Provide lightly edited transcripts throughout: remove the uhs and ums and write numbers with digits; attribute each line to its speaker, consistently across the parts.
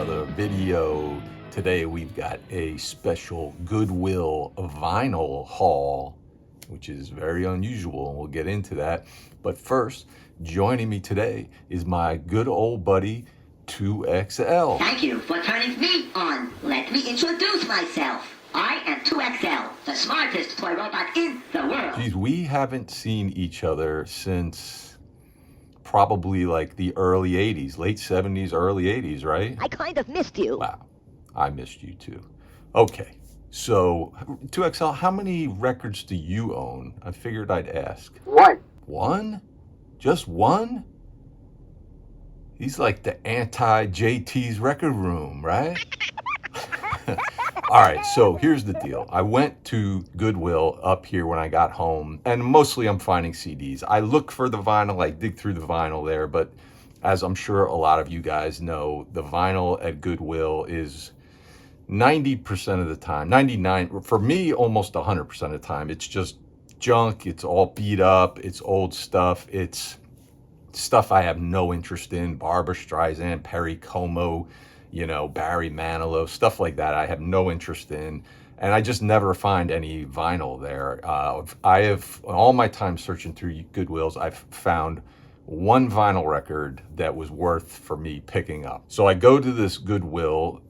Speaker 1: another video. Today we've got a special Goodwill vinyl haul, which is very unusual, and we'll get into that. But first, joining me today is my good old buddy 2XL.
Speaker 2: Thank you for turning me on. Let me introduce myself. I am 2XL, the smartest toy robot in the world.
Speaker 1: Geez, we haven't seen each other since probably like the early 80s, late 70s, early 80s, right?
Speaker 2: I kind of missed you.
Speaker 1: Wow, I missed you too. Okay, so 2XL, how many records do you own? I figured I'd ask.
Speaker 2: One.
Speaker 1: One? Just one? He's like the anti-JT's record room, right? All right, so here's the deal. I went to Goodwill up here when I got home, and mostly I'm finding CDs. I look for the vinyl, I dig through the vinyl there, but as I'm sure a lot of you guys know, the vinyl at Goodwill is 90% of the time, 99, for me, almost 100% of the time, it's just junk, it's all beat up, it's old stuff, it's stuff I have no interest in, Barbra Streisand, Perry Como, you know, Barry Manilow, stuff like that I have no interest in, and I just never find any vinyl there. I have, all my time searching through Goodwills, I've found one vinyl record that was worth for me picking up. So I go to this Goodwill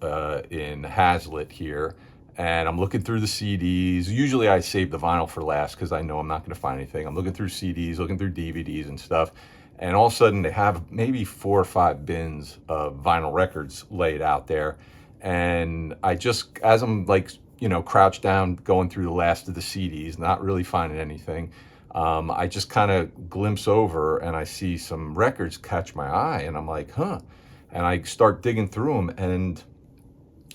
Speaker 1: in Hazlitt here, and I'm looking through the CDs. Usually I save the vinyl for last because I know I'm not going to find anything. I'm looking through CDs, looking through DVDs and stuff. And all of a sudden they have maybe 4 or 5 bins of vinyl records laid out there. And I just, as I'm like, you know, crouched down, going through the last of the CDs, not really finding anything, I just kind of glimpse over and I see some records catch my eye, and I'm like, huh. And I start digging through them, and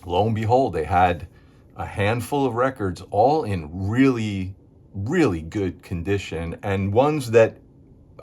Speaker 1: lo and behold, they had a handful of records, all in really, really good condition, and ones that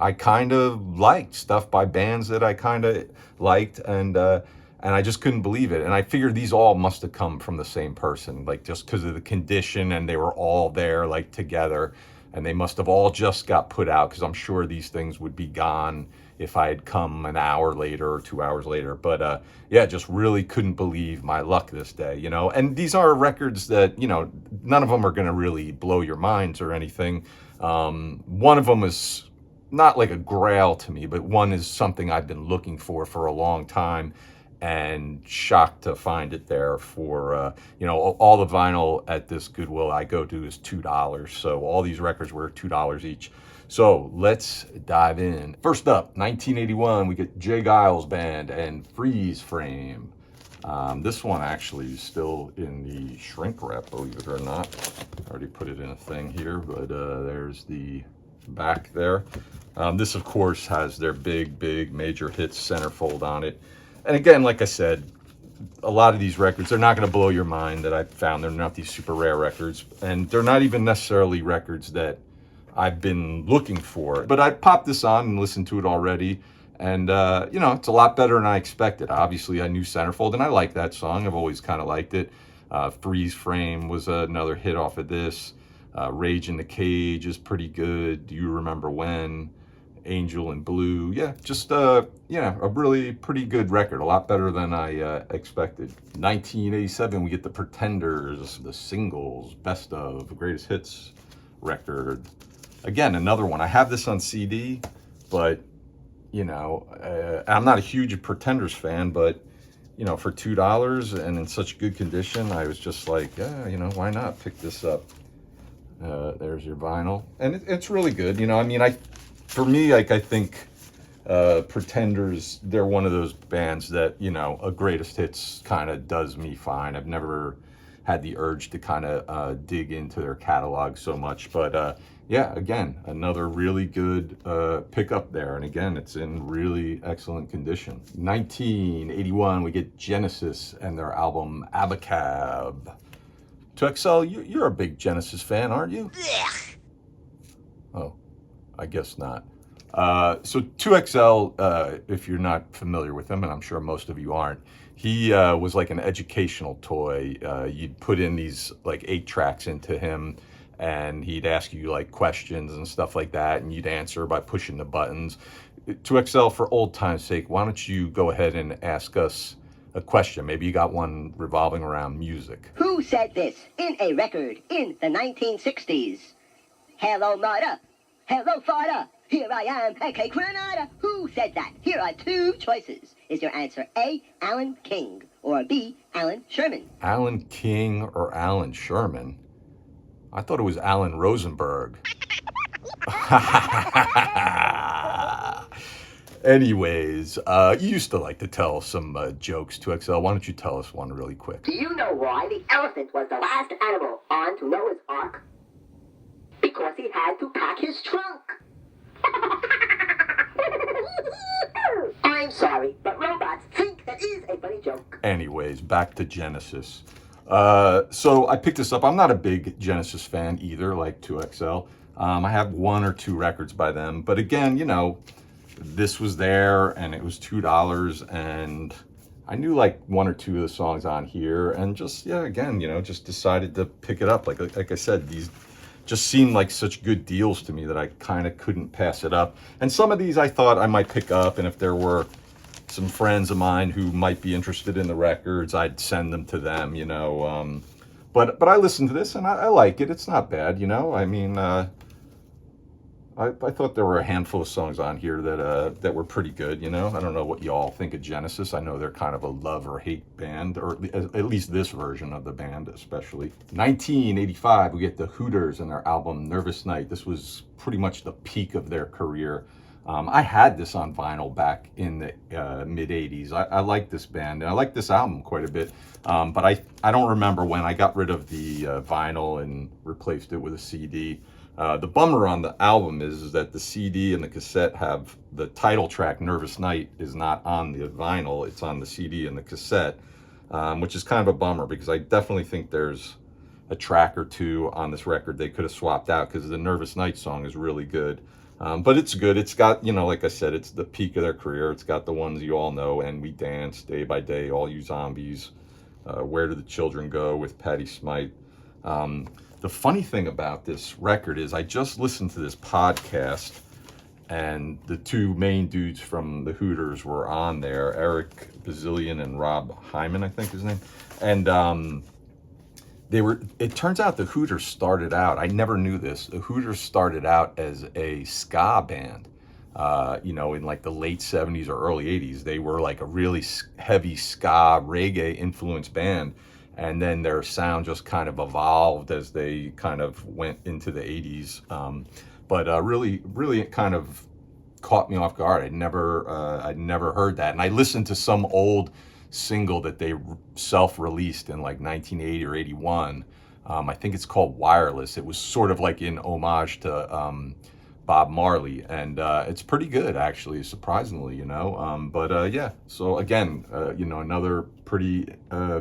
Speaker 1: I kind of liked, stuff by bands that I kind of liked, and I just couldn't believe it. And I figured these all must have come from the same person, like just because of the condition, and they were all there like together, and they must have all just got put out, because I'm sure these things would be gone if I had come an hour later or 2 hours later. But yeah, just really couldn't believe my luck this day, you know. And these are records that, you know, none of them are going to really blow your minds or anything. One of them is not like a grail to me, but one is something I've been looking for a long time, and shocked to find it there for, you know, all the vinyl at this Goodwill I go to is $2. So all these records were $2 each. So let's dive in. First up, 1981, we get Geils Band and Freeze Frame. This one actually is still in the shrink wrap, believe it or not. I already put it in a thing here, but there's the back there. This, of course, has their big major hits centerfold on it. And again, like I said, a lot of these records, they're not going to blow your mind that I found. They're not these super rare records, and they're not even necessarily records that I've been looking for. But I popped this on and listened to it already, and you know, it's a lot better than I expected. Obviously, I knew Centerfold, and I like that song. I've always kind of liked it. Freeze Frame was another hit off of this. Rage in the Cage is pretty good. Do You Remember When? Angel in Blue. Yeah, just yeah, a really pretty good record, a lot better than I expected. 1987, we get the Pretenders, the Singles, Best of, Greatest Hits record. Again, another one. I have this on CD, but you know, I'm not a huge Pretenders fan, but you know, for $2 and in such good condition, I was just like, yeah, you know, why not pick this up? There's your vinyl, and it's really good. You know, I mean, for me, like, I think Pretenders, they're one of those bands that, you know, a greatest hits kind of does me fine. I've never had the urge to kind of dig into their catalog so much, but yeah, again, another really good pickup there, and again, it's in really excellent condition. 1981, we get Genesis and their album Abacab. 2XL, you're a big Genesis fan, aren't you? Oh, I guess not. So 2XL, if you're not familiar with him, and I'm sure most of you aren't, he was like an educational toy. You'd put in these like 8 tracks into him, and he'd ask you like questions and stuff like that, and you'd answer by pushing the buttons. 2XL, for old time's sake, why don't you go ahead and ask us a question. Maybe you got one revolving around music.
Speaker 2: Who said this in a record in the 1960s? Hello, mother. Hello, father. Here I am, a cake granada. Who said that? Here are two choices. Is your answer A, Alan King, or B, Alan Sherman?
Speaker 1: Alan King or Alan Sherman? I thought it was Alan Rosenberg. Anyways, you used to like to tell some jokes, 2XL. Why don't you tell us one really quick?
Speaker 2: Do you know why the elephant was the last animal onto Noah's Ark? Because he had to pack his trunk. I'm sorry, but robots think that is a funny joke.
Speaker 1: Anyways, back to Genesis. So I picked this up. I'm not a big Genesis fan either, like 2XL. I have one or two records by them. But again, you know, this was there and it was $2. And I knew like one or two of the songs on here. And just, yeah, again, you know, just decided to pick it up. Like I said, these just seemed like such good deals to me that I kind of couldn't pass it up. And some of these I thought I might pick up, and if there were some friends of mine who might be interested in the records, I'd send them to them, you know. But I listened to this and I like it. It's not bad, you know. I mean, I thought there were a handful of songs on here that were pretty good, you know. I don't know what y'all think of Genesis. I know they're kind of a love or hate band, or at least this version of the band especially. 1985, we get the Hooters and their album Nervous Night. This was pretty much the peak of their career. I had this on vinyl back in the mid-'80s. I like this band, and I like this album quite a bit. But I don't remember when I got rid of the vinyl and replaced it with a CD. The bummer on the album is that the CD and the cassette have the title track, Nervous Night, is not on the vinyl. It's on the CD and the cassette, which is kind of a bummer because I definitely think there's a track or two on this record they could have swapped out because the Nervous Night song is really good. But it's good. It's got, you know, like I said, it's the peak of their career. It's got the ones you all know, And We Dance, Day by Day, All You Zombies, Where Do the Children Go with Patti Smythe. The funny thing about this record is I just listened to this podcast and the two main dudes from the Hooters were on there, Eric Bazillion and Rob Hyman, I think his name. And it turns out the Hooters started out, I never knew this, the Hooters started out as a ska band. You know, in like the late 70s or early 80s. They were like a really heavy ska reggae influenced band. And then their sound just kind of evolved as they kind of went into the 80s. But really, it kind of caught me off guard. I'd never heard that. And I listened to some old single that they self-released in like 1980 or 81. I think it's called Wireless. It was sort of like in homage to Bob Marley, and it's pretty good actually, surprisingly, you know. Yeah, so again, you know, another pretty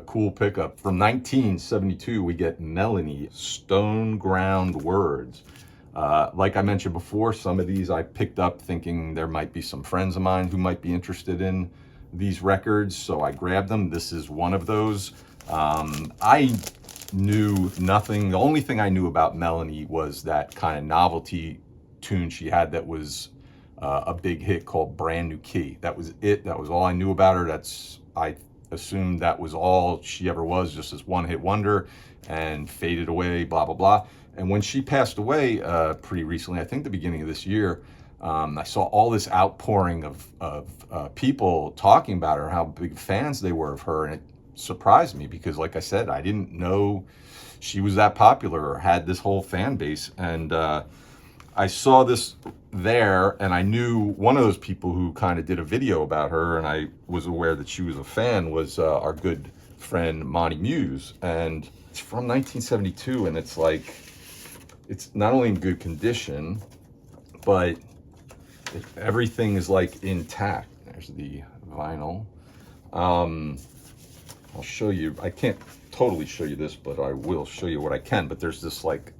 Speaker 1: cool pickup. From 1972 we get Melanie, Stoneground Words. Like I mentioned before, some of these I picked up thinking there might be some friends of mine who might be interested in these records, so I grabbed them. This is one of those. I knew nothing. The only thing I knew about Melanie was that kind of novelty tune she had that was a big hit called Brand New Key. That was it. That was all I knew about her. I assumed that was all she ever was, just this one hit wonder, and faded away, blah, blah, blah. And when she passed away pretty recently, I think the beginning of this year, I saw all this outpouring of people talking about her, how big fans they were of her. And it surprised me because, like I said, I didn't know she was that popular or had this whole fan base. And I saw this there, and I knew one of those people who kind of did a video about her, and I was aware that she was a fan, was our good friend Monty Muse. And it's from 1972, and it's like, it's not only in good condition, but everything is like intact. There's the vinyl. I'll show you. I can't totally show you this, but I will show you what I can. But there's this like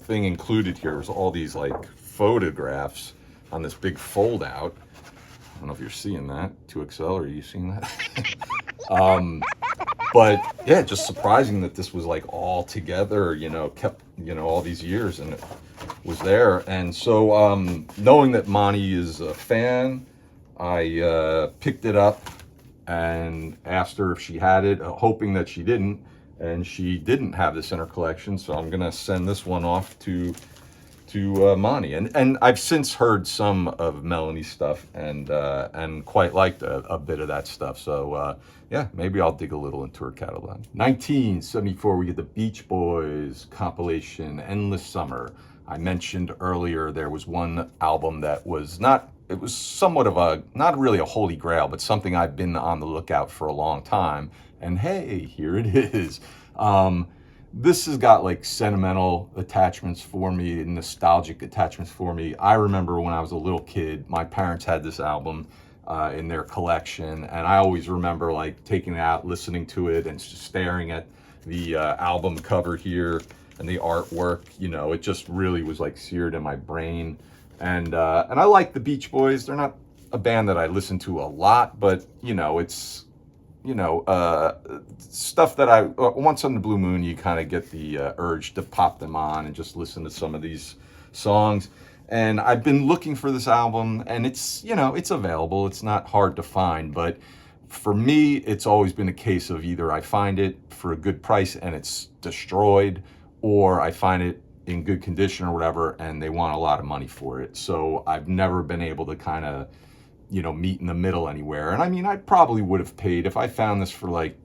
Speaker 1: thing included here. There's all these like photographs on this big fold out. I don't know if you're seeing that. 2XL, are you seeing that? But yeah, just surprising that this was like all together, you know, kept, you know, all these years, and it was there. And so knowing that Monty is a fan, I picked it up and asked her if she had it, hoping that she didn't. And she didn't have this in her collection, so I'm gonna send this one off to Monty. And I've since heard some of Melanie's stuff and quite liked a bit of that stuff. So yeah, maybe I'll dig a little into her catalog. 1974, we get the Beach Boys compilation, Endless Summer. I mentioned earlier there was one album that was not, it was somewhat of a, not really a holy grail, but something I've been on the lookout for a long time. And hey, here it is. This has got like sentimental attachments for me, nostalgic attachments for me. I remember when I was a little kid, my parents had this album in their collection, and I always remember like taking it out, listening to it, and just staring at the album cover here and the artwork. You know, it just really was like seared in my brain. And I like the Beach Boys. They're not a band that I listen to a lot, but you know, it's stuff that I once on the blue moon you kind of get the urge to pop them on and just listen to some of these songs. And I've been looking for this album, and it's, you know, it's available. It's not hard to find, but for me, it's always been a case of either I find it for a good price and it's destroyed, or I find it in good condition or whatever, and they want a lot of money for it. So I've never been able to kind of, you know, meet in the middle anywhere. And I mean, I probably would have paid if I found this for like,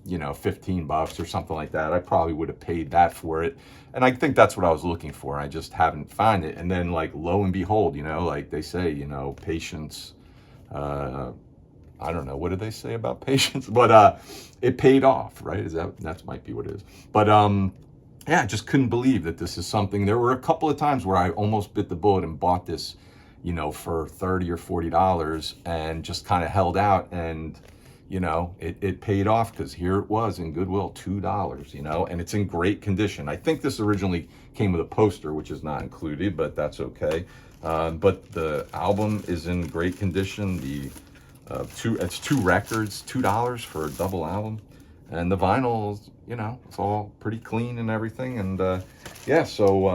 Speaker 1: you know, $15 or something like that. I probably would have paid that for it. And I think that's what I was looking for. I just haven't found it. And then like, lo and behold, you know, like they say, you know, patience, I don't know, what did they say about patience? But it paid off, right? That might be what it is. But yeah, I just couldn't believe that this is something. There were a couple of times where I almost bit the bullet and bought this, you know, for $30 or $40 and just kind of held out, and you know, it paid off, because here it was in Goodwill, $2, you know, and it's in great condition. I think this originally came with a poster, which is not included, but that's okay. But the album is in great condition. It's two records, $2 for a double album, and the vinyl, you know, it's all pretty clean and everything. And yeah, so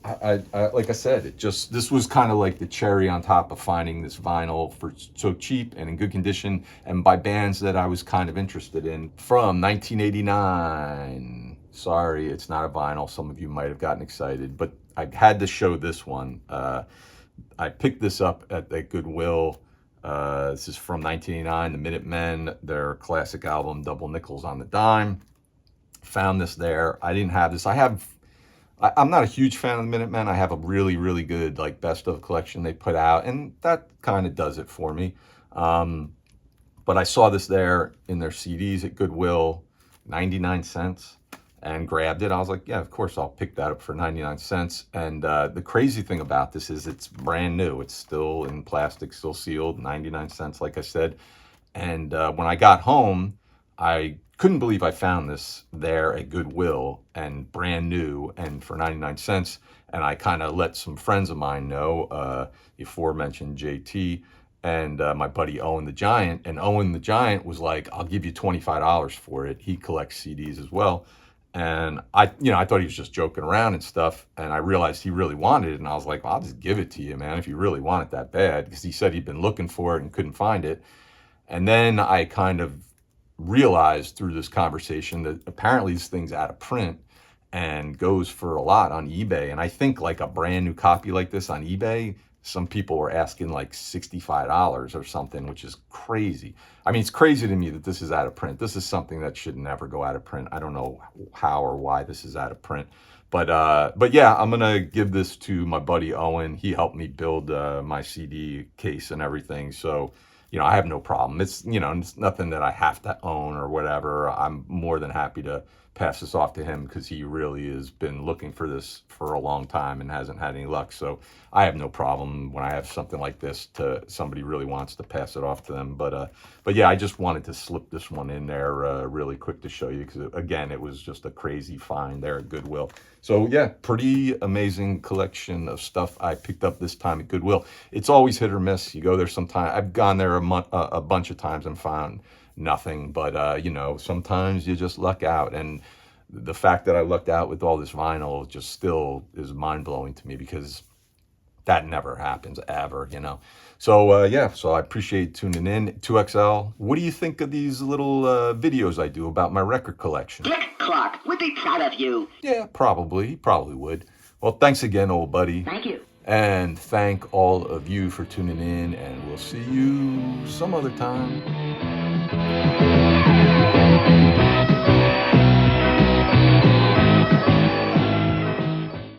Speaker 1: I like I said, this was kind of like the cherry on top of finding this vinyl for so cheap and in good condition, and by bands that I was kind of interested in. From 1989. Sorry, it's not a vinyl. Some of you might have gotten excited, but I had to show this one. I picked this up at Goodwill. This is from 1989, the Minutemen, their classic album, Double Nickels on the Dime. Found this there. I didn't have this. I'm not a huge fan of the Minutemen. I have a really, really good like best of collection they put out, and that kind of does it for me. But I saw this there in their CDs at Goodwill, 99 cents, and grabbed it. I was like, yeah, of course I'll pick that up for 99 cents. And the crazy thing about this is it's brand new. It's still in plastic, still sealed, 99 cents, like I said. And when I got home, I couldn't believe I found this there at Goodwill and brand new and for 99 cents. And I kind of let some friends of mine know, the aforementioned JT and my buddy Owen the Giant. And Owen the Giant was like, I'll give you $25 for it. He collects CDs as well. And I thought he was just joking around and stuff. And I realized he really wanted it. And I was like, well, I'll just give it to you, man, if you really want it that bad. Because he said he'd been looking for it and couldn't find it. And then I kind of realized through this conversation that apparently this thing's out of print and goes for a lot on eBay. And I think like a brand new copy like this on eBay, some people were asking like $65 or something, which is crazy. I mean, it's crazy to me that this is out of print. This is something that should never go out of print. I don't know how or why this is out of print. But yeah, I'm gonna give this to my buddy Owen. He helped me build my CD case and everything. So, you know, I have no problem. It's, you know, it's nothing that I have to own or whatever. I'm more than happy to pass this off to him, because he really has been looking for this for a long time and hasn't had any luck. So I have no problem when I have something like this to somebody really wants to pass it off to them. But yeah, I just wanted to slip this one in there really quick to show you, because again, it was just a crazy find there at Goodwill. So yeah, pretty amazing collection of stuff I picked up this time at Goodwill. It's always hit or miss. You go there sometime. I've gone there a bunch of times and found nothing, but you know, sometimes you just luck out. And the fact that I lucked out with all this vinyl just still is mind-blowing to me, because that never happens ever, you know. So yeah, so I appreciate tuning in. 2XL, what do you think of these little videos I do about my record collection?
Speaker 2: Dick Clark would be proud of you.
Speaker 1: Yeah, probably. He probably would. Well, thanks again, old buddy.
Speaker 2: Thank you.
Speaker 1: And thank all of you for tuning in, and we'll see you some other time.